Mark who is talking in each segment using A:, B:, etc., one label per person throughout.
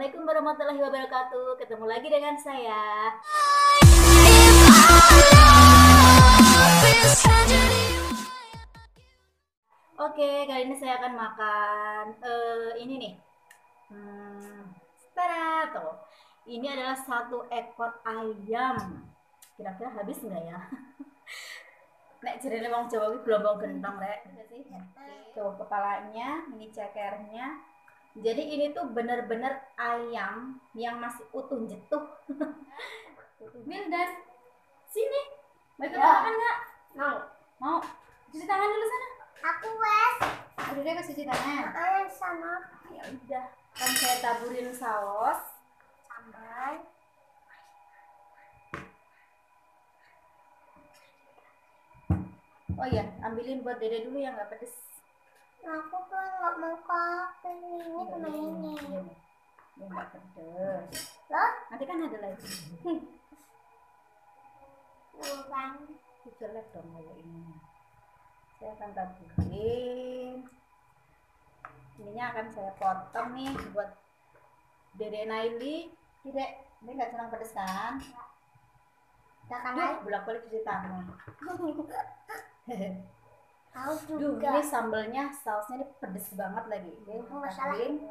A: Assalamualaikum warahmatullahi wabarakatuh. Ketemu lagi dengan saya. Oke, kali ini saya akan makan ini nih. Tada tuh. Ini adalah satu ekor ayam. Kira-kira habis nggak ya? Nek jerene wong Jawa iki blombong gentong rek. Tuh kepalanya, ini cekernya. Jadi ini tuh bener-bener ayam yang masih utuh jetuh. Wildan, sini. Mau ikut makan nggak?
B: Mau.
A: Mau? Cuci tangan dulu sana.
B: Aku wes.
A: Udah deh cuci tangan.
B: Ayam sama
A: Ya udah. Kan saya taburin saus.
B: sambal.
A: Oh iya, ambilin buat dede dulu yang nggak pedes.
B: Aku tuh nggak mau kafe ini sama ini.
A: Ini nggak pedes.
B: Loh?
A: Nanti kan ada lagi.
B: Bukan.
A: Jelek dong kayak ini. Saya akan taburin. Ininya akan saya potong nih buat Dede Naili. Dede, ini nggak curang pedes kan?
B: Udah kan
A: Duh, bolak-balik cuci tangan.
B: Tahu
A: Duh,
B: juga.
A: ini sambelnya, sausnya ini pedes banget lagi. Oke,
B: Masalah.
A: taburin.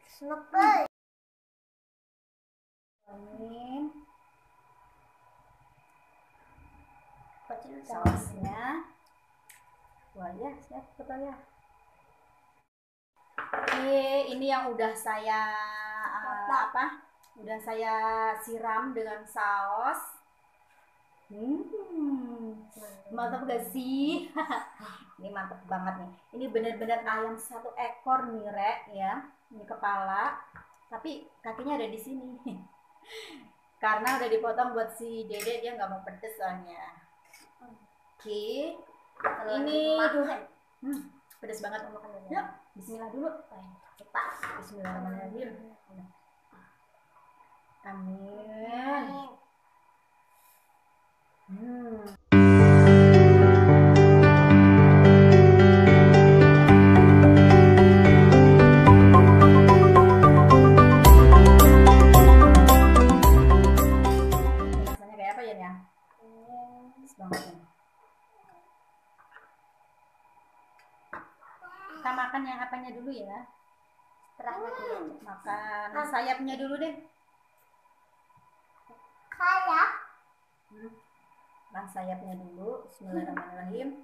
B: Snapper.
A: Tuangin
B: Kecil
A: sausnya. Wah ya, siap betul ya. Oke, ini yang udah saya udah saya siram dengan saus. Mantap gak sih? Ini mantap banget nih. Ini bener-bener ayam satu ekor nih rek ya. Ini kepala, tapi kakinya ada di sini. Karena udah dipotong buat si Dede, dia nggak mau pedes soalnya. Oke, ini tuh pedes banget. Yuk, Bismillah dulu. Kita Bismillahirrahmanirrahim. Amin. Rasanya kayak apa ya nih? Pedes banget nih. Kita makan yang apanya dulu ya?
B: Terangnya dulu.
A: Makan sayapnya dulu deh.
B: Kayak
A: Makan sayapnya dulu. Bismillahirrahmanirrahim.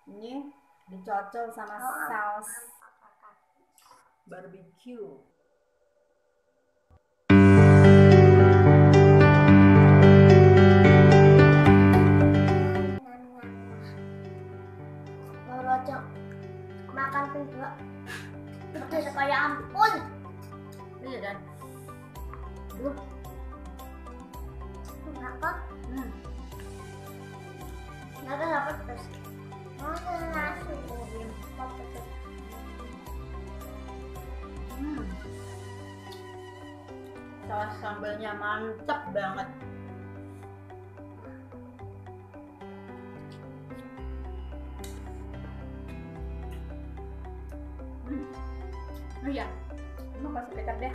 A: Ini dicocol sama saus barbecue.
B: Rojok makan juga pedes kayak ampun.
A: Iya dan. Duh.
B: Kenapa? Kenapa nggak pedes? Mau nasi. Kok pedes?
A: Saus sambalnya mantep banget. Oh iya, ini kasih kecap deh.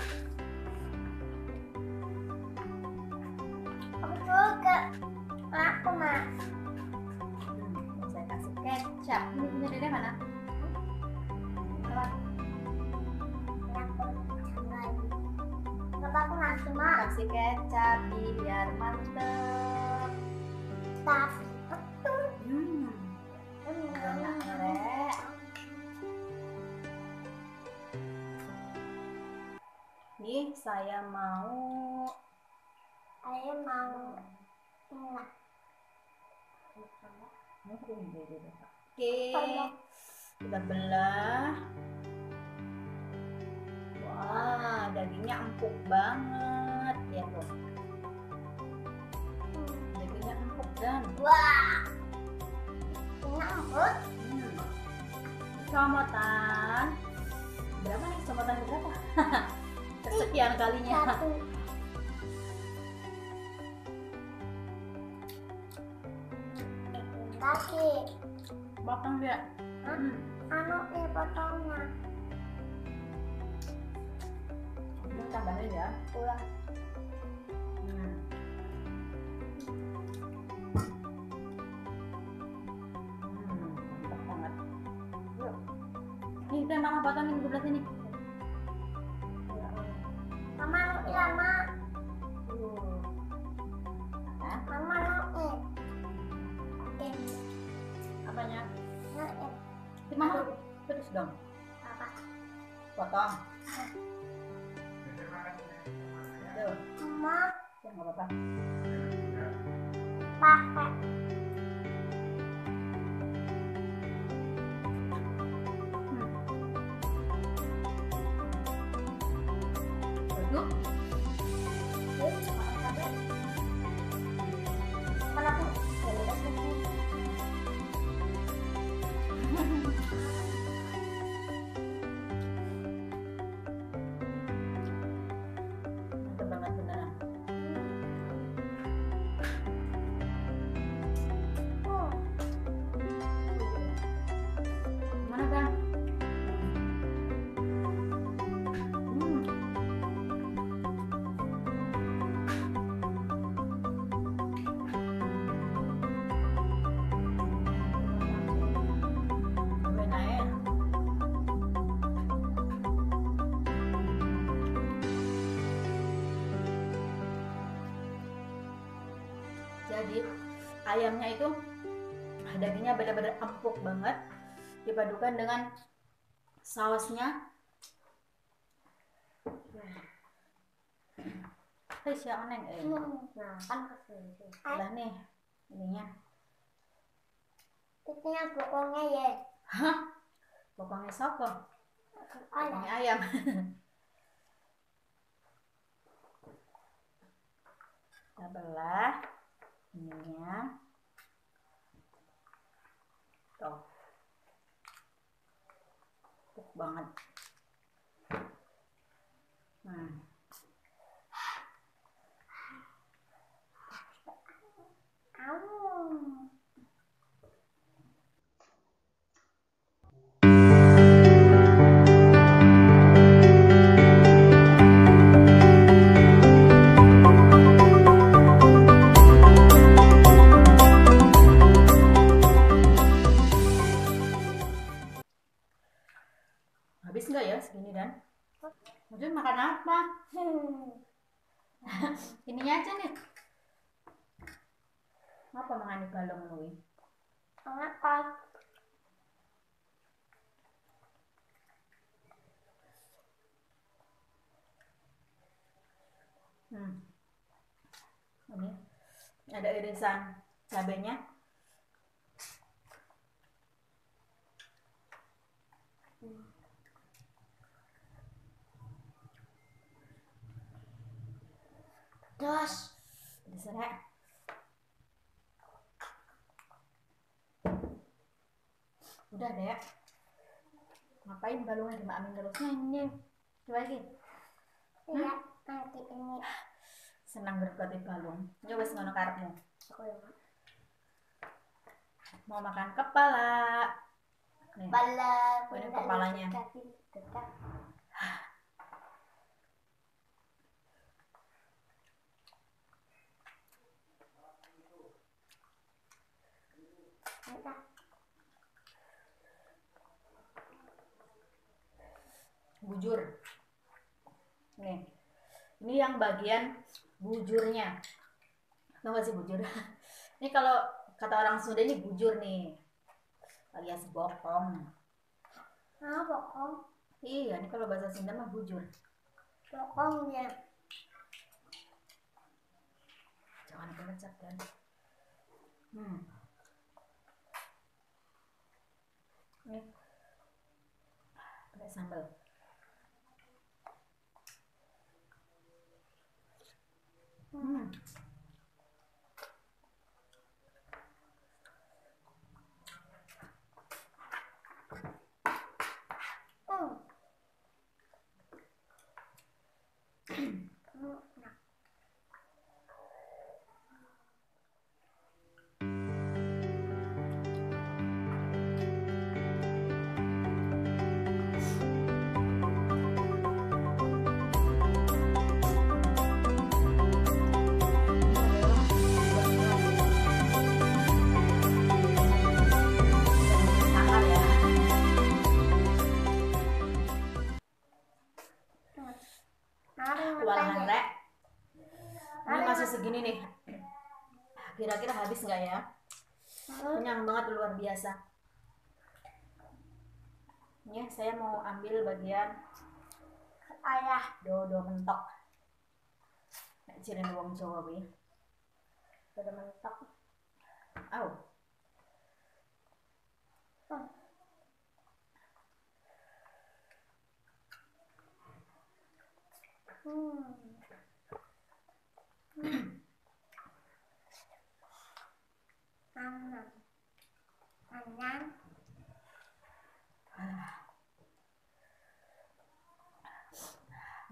B: Aku juga. Aku mas.
A: Saya kasih kecap. Ini punya Dede mana?
B: Kenapa aku nasi mas?
A: Kasih kecap biar mantep.
B: Tapi betul.
A: Enak rek. Nih saya mau
B: Saya mau enak.
A: Oke, kita belah. Wah, dagingnya empuk banget ya tuh. Dagingnya empuk dan
B: Wah, enak ampun.
A: comotan. Berapa nih comotan berapa? Kesekian kalinya.
B: Satu. Kaki.
A: Potong dia.
B: Anu nih potongnya.
A: Ini tambahin ya.
B: Pulang.
A: Mantap banget. Yuk. Nih, teh mama potongin sebelah sini.
B: Mama lama.
A: Nah,
B: Mama noit. Oke.
A: apanya?
B: Noit.
A: Si mama terus dong.
B: Apa?
A: Potong. Tuh,
B: Mama
A: ya nggak apa-apa.
B: pakai.
A: Bagus.
B: Terus makan cabai. Mana tuh? Dari sini.
A: Mantap banget beneran. Gimana kan? Jadi ayamnya itu dagingnya benar-benar empuk banget, dipadukan dengan sausnya. Siya oneng
B: Nah, kan kesini.
A: lah nih ininya.
B: Itunya bokongnya ya.
A: Hah? Pokoknya sopo? Pokoknya
B: Ada.
A: ayam. Kita belah ininya. Tuh. Empuk banget.
B: Au.
A: Habis nggak ya segini Dan? Maksudnya makan apa? Ininya aja nih. Apa mangani balong lu?
B: Makan.
A: Ini ada irisan cabenya.
B: Terus
A: Diseret. Udah deh. Ngapain balungnya dimaamin terusnya ini? Coba lagi.
B: ya nanti ini
A: Senang berkati balung. Ya wes ngono karepmu.
B: aku yang
A: Mau makan kepala. Nih.
B: bala
A: Ini kepalanya.
B: dekat. Entah.
A: Bujur. Nih. Ini yang bagian bujurnya. Tahu gak sih bujur? Ini kalau kata orang Sunda ini bujur nih. Alias bokong.
B: Ah, bokong.
A: Iya, ini kalau bahasa Sunda mah bujur.
B: Bokongnya.
A: Jangan kelecek kan. Nih. Pakai sambal. petualangan Rek. Ini masih segini nih. Kira-kira habis nggak ya? Kenyang banget, luar biasa. Ini saya mau ambil bagian
B: Ayah.
A: dodo mentok. Nek ciren wong Jawa kuwi. Dodo mentok. Au.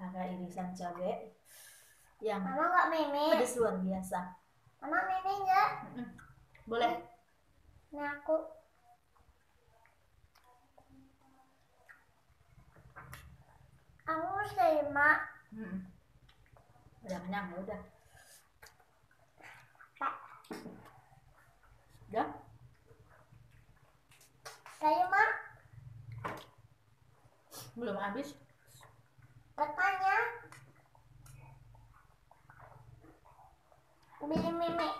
A: Ada irisan cabai yang
B: Mama nggak meme.
A: pedas luar biasa.
B: Mama meme nggak?
A: Boleh.
B: Nah aku. Aku terima.
A: Udah kenyang ya udah.
B: Pak.
A: Udah?
B: Terima.
A: Belum habis.
B: Katanya. Beli meme.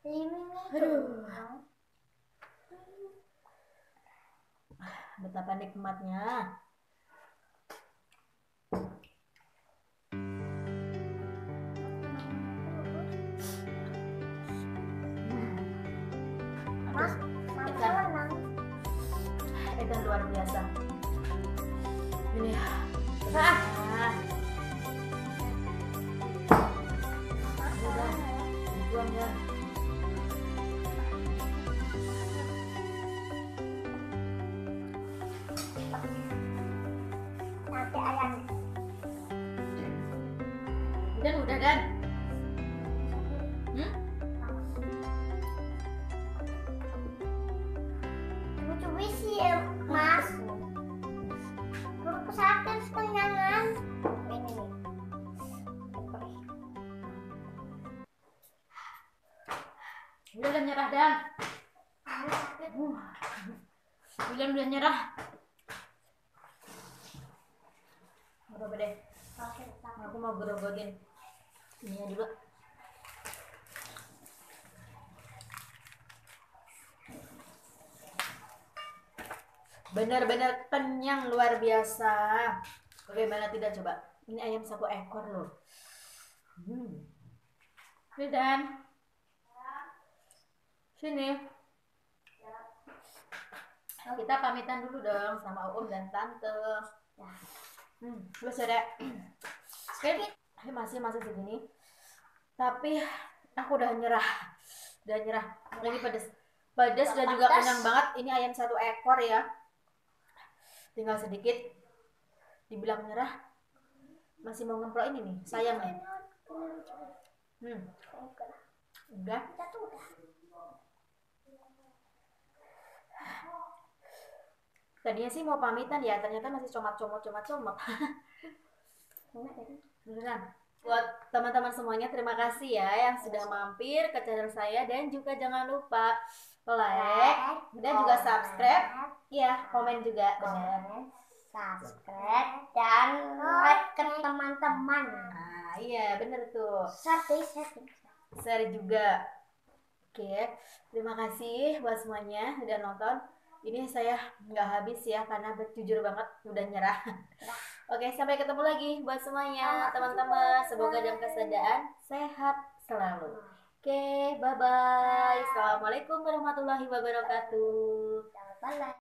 B: Beli meme.
A: Aduh. Betapa nikmatnya.
B: Mas,
A: Ikan. Ikan luar biasa. Ini ya. Udah. Dibuang ya.
B: Nanti ayam.
A: Udah Dan.
B: Cumi sih ya, Mas. Aku sakit kekenyangan. Ini nih.
A: Udah nyerah Dan. Udah nyerah. Berapa deh? Aku mau gerogotin ininya dulu. Benar-benar kenyang luar biasa. Bagaimana tidak coba? Ini ayam 1 ekor loh. Ini Dan. Sini. Kita pamitan dulu dong sama Om dan Tante. Terus ada masih segini. Tapi aku udah nyerah. Lagi pedas dan juga kenyang banget. Ini ayam 1 ekor ya. Tinggal sedikit. Dibilang nyerah. Masih mau ngemplok ini nih. Sayang nih. Udah. Tadinya sih mau pamitan ya, ternyata masih comot. Beneran. Buat teman-teman semuanya, terima kasih ya yang sudah mampir ke channel saya, dan juga jangan lupa like dan juga subscribe. Iya, komen juga, benar.
B: Subscribe dan like ke teman-teman.
A: Nah, iya bener tuh.
B: Share
A: juga. Oke, terima kasih buat semuanya udah nonton. Ini saya nggak habis ya, karena jujur banget udah nyerah. Oke, sampai ketemu lagi buat semuanya teman-teman. Semoga dalam keadaan sehat selalu. Oke, bye-bye. Assalamualaikum warahmatullahi wabarakatuh.
B: Bye.